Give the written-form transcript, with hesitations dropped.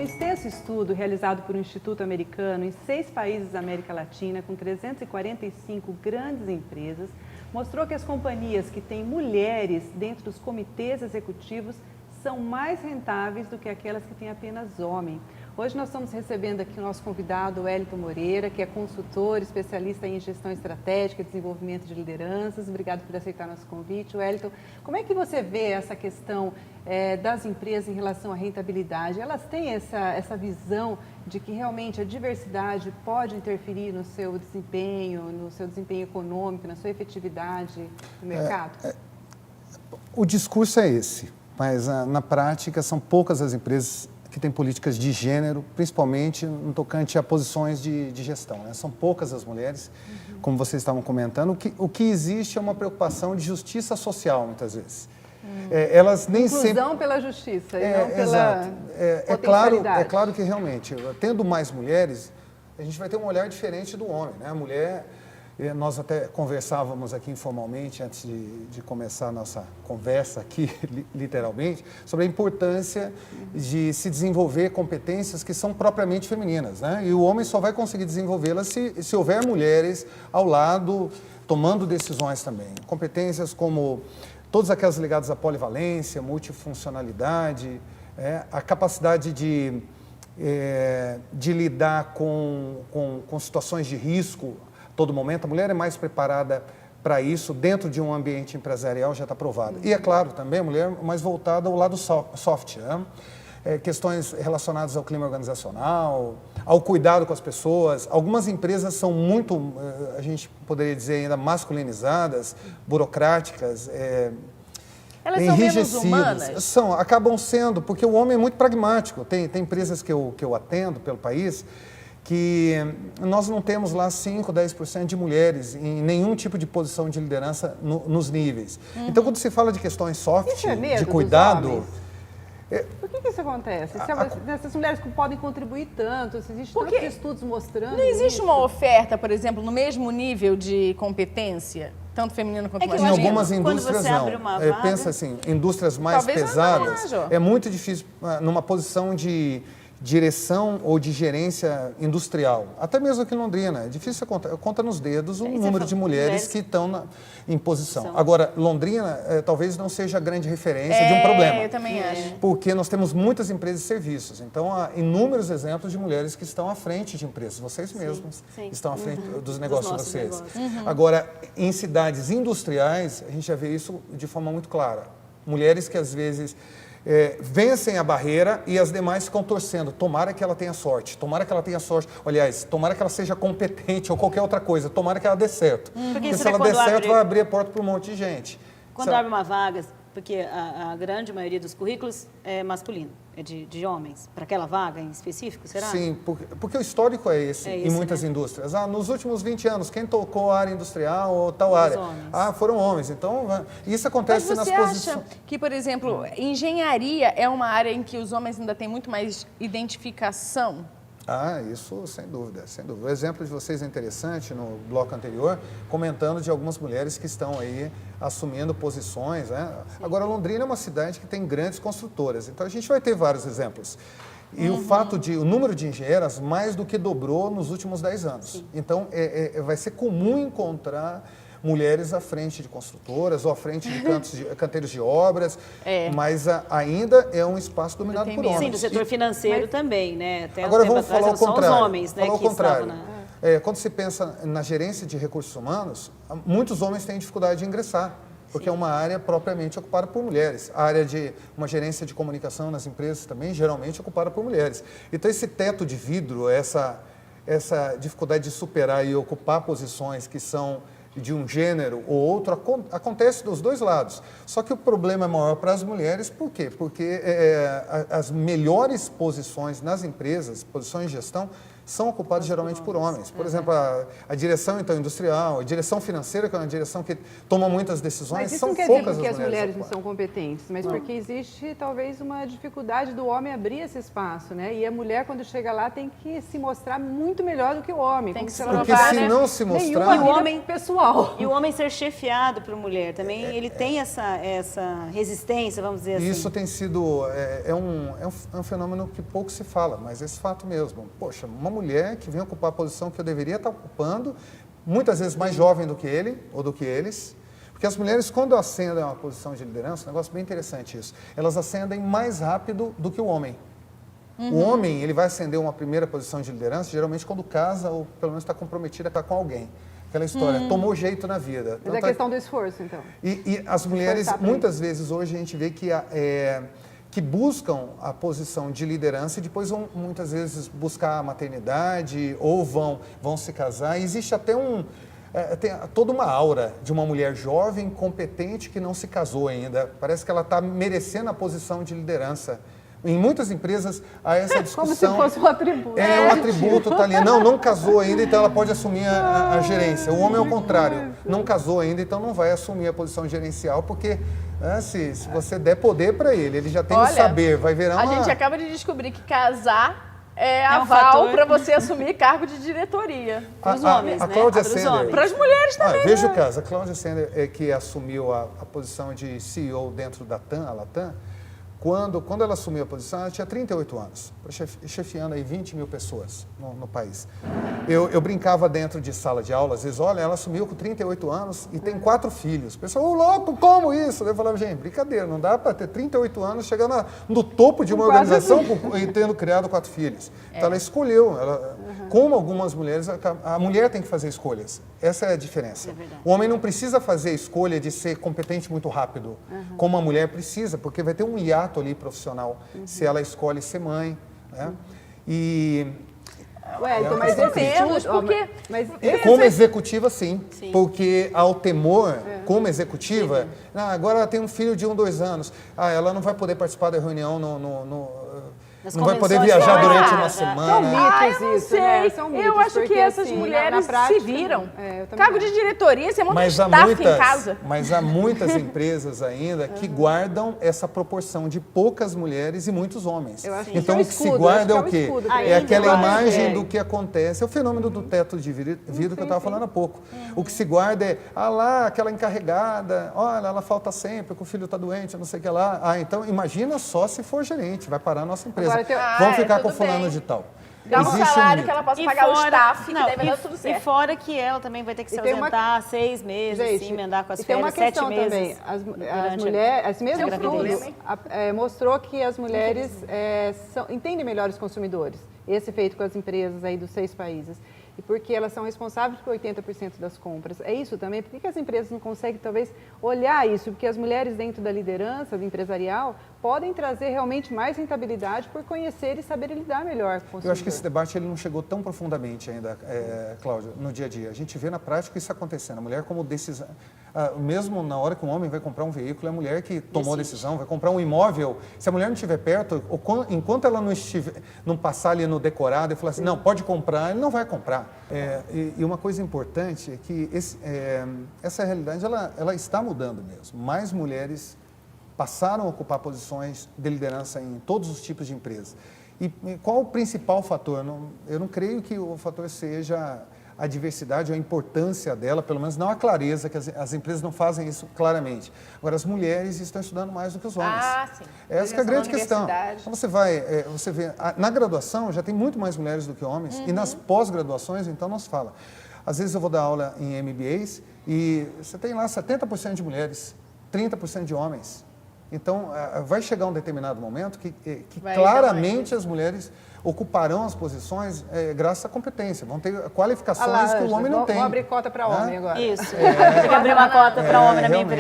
Um extenso estudo realizado por um instituto americano em 6 países da América Latina, com 345 grandes empresas, mostrou que as companhias que têm mulheres dentro dos comitês executivos são mais rentáveis do que aquelas que têm apenas homem. Hoje nós estamos recebendo aqui o nosso convidado, Wellington Moreira, que é consultor, especialista em gestão estratégica e desenvolvimento de lideranças. Obrigado por aceitar nosso convite, Wellington. Como é que você vê essa questão das empresas em relação à rentabilidade? Elas têm essa visão de que realmente a diversidade pode interferir no seu desempenho econômico, na sua efetividade no mercado? O discurso é esse, mas na prática são poucas as empresas que têm políticas de gênero, principalmente no tocante a posições de gestão, né? São poucas as mulheres, como vocês estavam comentando. O que existe é uma preocupação de justiça social, muitas vezes. Elas nem Inclusão pela justiça e não pela potencialidade. É claro que realmente, tendo mais mulheres, a gente vai ter um olhar diferente do homem, né? A mulher, nós até conversávamos aqui informalmente, antes de começar a nossa conversa aqui, literalmente, sobre a importância de se desenvolver competências que são propriamente femininas, né? E o homem só vai conseguir desenvolvê-las se houver mulheres ao lado, tomando decisões também. Competências como todas aquelas ligadas à polivalência, multifuncionalidade, a capacidade de lidar com situações de risco a todo momento. A mulher é mais preparada para isso, dentro de um ambiente empresarial já está provado. E, é claro, também a mulher mais voltada ao lado soft, né? Questões relacionadas ao clima organizacional, ao cuidado com as pessoas. Algumas empresas são muito, a gente poderia dizer ainda, masculinizadas, burocráticas, elas são menos humanas? Acabam sendo, porque o homem é muito pragmático. Tem empresas que eu atendo pelo país que nós não temos lá 5, 10% de mulheres em nenhum tipo de posição de liderança nos níveis. Então, quando se fala de questões soft, de cuidado... Por que isso acontece? Essas mulheres podem contribuir tanto, se existem tantos estudos mostrando não existe isso. uma oferta, por exemplo, no mesmo nível de competência, tanto feminino quanto masculino? Em algumas indústrias não. Pensa assim, indústrias mais pesadas, é muito difícil numa posição de direção ou de gerência industrial. Até mesmo aqui em Londrina, é difícil conta nos dedos o número de mulheres que estão em posição. Agora, Londrina talvez não seja a grande referência de um problema. Eu também acho. Porque nós temos muitas empresas de serviços. Então, há inúmeros exemplos de mulheres que estão à frente de empresas. Vocês mesmos estão à frente dos negócios de vocês. Agora, em cidades industriais, a gente já vê isso de forma muito clara. Mulheres que, às vezes... vencem a barreira e as demais ficam torcendo. Tomara que ela tenha sorte, tomara que ela tenha sorte. Aliás, tomara que ela seja competente ou qualquer outra coisa, tomara que ela dê certo. Porque se ela der certo, vai abrir a porta para um monte de gente. Quando abre uma vaga, porque a grande maioria dos currículos é masculino, é de homens, para aquela vaga em específico, será? Sim, porque o histórico é esse em muitas indústrias. Nos últimos 20 anos, quem tocou a área industrial ou tal área? Homens. Foram homens. Então, isso acontece nas posições... Mas você acha que, por exemplo, engenharia é uma área em que os homens ainda têm muito mais identificação? Isso sem dúvida, sem dúvida. O exemplo de vocês é interessante no bloco anterior, comentando de algumas mulheres que estão aí assumindo posições, né? Agora, Londrina é uma cidade que tem grandes construtoras, então a gente vai ter vários exemplos. E o número de engenheiras mais do que dobrou nos últimos 10 anos. Sim. Então, vai ser comum encontrar mulheres à frente de construtoras ou à frente de canteiros de obras, mas ainda é um espaço dominado por homens. Sim, do setor financeiro também, né? Até agora vamos falar ao contrário. Só os homens, né, que estavam quando se pensa na gerência de recursos humanos, muitos homens têm dificuldade de ingressar, porque é uma área propriamente ocupada por mulheres. A área de uma gerência de comunicação nas empresas também, geralmente ocupada por mulheres. Então, esse teto de vidro, essa dificuldade de superar e ocupar posições que são de um gênero ou outro, acontece dos dois lados. Só que o problema é maior para as mulheres, por quê? Porque as melhores posições nas empresas, posições de gestão, são ocupados geralmente por homens. Por exemplo, a direção então industrial, a direção financeira, que é uma direção que toma muitas decisões, Mas isso são não quer dizer poucas porque as as mulheres não ocupadas. são competentes, mas porque existe talvez uma dificuldade do homem abrir esse espaço, né? E a mulher, quando chega lá, tem que se mostrar muito melhor do que o homem. Tem como que se se ela não Porque provar, tivesse se não se mostrar... nenhuma E o vida homem- pessoal. E o homem ser chefiado por mulher também, ele tem essa resistência, vamos dizer assim. E isso tem sido, é um fenômeno que pouco se fala, mas esse fato mesmo. Poxa, uma mulher que vem ocupar a posição que eu deveria estar ocupando, muitas vezes mais jovem do que ele ou do que eles, porque as mulheres, quando ascendem a uma posição de liderança, um negócio bem interessante isso, elas ascendem mais rápido do que o homem. O homem, ele vai ascender uma primeira posição de liderança, geralmente quando casa ou pelo menos está comprometido a estar com alguém. Aquela história, tomou jeito na vida. Mas é questão do esforço, então. E as mulheres, Esforçar pra muitas vezes hoje a gente vê que buscam a posição de liderança e depois vão muitas vezes buscar a maternidade ou vão se casar. E existe até tem toda uma aura de uma mulher jovem, competente, que não se casou ainda. Parece que ela está merecendo a posição de liderança. Em muitas empresas há essa discussão. Como se fosse um atributo. É um atributo, tá ali. Não casou ainda, então ela pode assumir a gerência. O homem é o contrário. Não casou ainda, então não vai assumir a posição gerencial, porque se você der poder para ele já tem o Olha, saber, vai virar A uma... gente acaba de descobrir que casar é um aval fator. para você assumir cargo de diretoria. Pros homens, a né? Cláudia Pros Sender... homens. Para as mulheres também. Veja o caso, a Cláudia Sender, que assumiu a posição de CEO dentro da a Latam, quando ela assumiu a posição, ela tinha 38 anos, chefiando aí 20 mil pessoas no país. Eu brincava dentro de sala de aula, às vezes, olha, ela assumiu com 38 anos e tem 4 filhos. O pessoal, ô louco, como isso? Eu falava, gente, brincadeira, não dá para ter 38 anos, chegar no topo de uma organização e tendo criado 4 filhos. Então ela escolheu, como algumas mulheres, a mulher tem que fazer escolhas. Essa é a diferença. O homem não precisa fazer a escolha de ser competente muito rápido, como a mulher precisa, porque vai ter um hiato ali profissional, se ela escolhe ser mãe, né? Então, mas Mais ou esse menos, estudo, ó, porque- mas Como executiva, sim. Sim. Porque ao temor, como executiva, agora ela tem um filho de 1, 2 anos, ela não vai poder participar da reunião, Nas não vai poder convenções, viajar durante uma são semana. mitos eu não isso, sei. né? São mitos, eu acho que porque, essas assim, mulheres na prática, se viram. eu também Cargo acho. de diretoria, você monta um Mas staff em casa. há muitas empresas ainda que guardam essa proporção de poucas mulheres e muitos homens. Eu acho que Então, isso é o um que se escudo, guarda é acho o que é um quê? escudo É pra aquela eles. imagem É. do que acontece. É o fenômeno do teto de vidro que eu estava falando há pouco. O que se guarda é, lá, aquela encarregada, olha, ela falta sempre, que o filho está doente, não sei o que lá. Então, imagina só se for gerente, vai parar a nossa empresa. Agora, Vamos ficar tudo com fulano bem. de tal. Dá um Existe salário mito. que ela possa E pagar o fora- staff, que não, daí vai dar tudo E certo. fora que ela também vai ter que se E tem uma- ausentar 6 meses, Gente, se emendar com as e tem uma férias, 7 questão meses. também. As durante a- mulheres, esse mesmo a gravidez. estudo mostrou que as mulheres entendem melhor os consumidores. Esse feito com as empresas aí dos 6 países. E porque elas são responsáveis por 80% das compras. É isso também? Por que as empresas não conseguem, talvez, olhar isso? Porque as mulheres dentro da liderança do empresarial podem trazer realmente mais rentabilidade por conhecer e saber lidar melhor com o consumidor. Eu acho que esse debate ele não chegou tão profundamente ainda, Cláudia, no dia a dia. A gente vê na prática isso acontecendo. A mulher como decisão... mesmo na hora que um homem vai comprar um veículo, é a mulher que tomou a decisão, vai comprar um imóvel. Se a mulher não estiver perto, enquanto ela não passar ali no decorado e falar assim, não, pode comprar, ele não vai comprar. E uma coisa importante é que essa realidade ela está mudando mesmo. Mais mulheres passaram a ocupar posições de liderança em todos os tipos de empresas. E qual o principal fator? Eu não creio que o fator seja a diversidade ou a importância dela, pelo menos não a clareza, que as empresas não fazem isso claramente. Agora, as mulheres estão estudando mais do que os homens. Sim. Essa que é a grande questão. Universidade. Então, você vê, na graduação já tem muito mais mulheres do que homens, e nas pós-graduações, então, não se fala. Às vezes eu vou dar aula em MBAs e você tem lá 70% de mulheres, 30% de homens. Então, vai chegar um determinado momento que claramente as mulheres ocuparão as posições graças à competência. Vão ter qualificações que o homem não tem. Vamos abrir cota para homem agora. Isso. Tem que abrir uma cota para homem na minha realmente. empresa.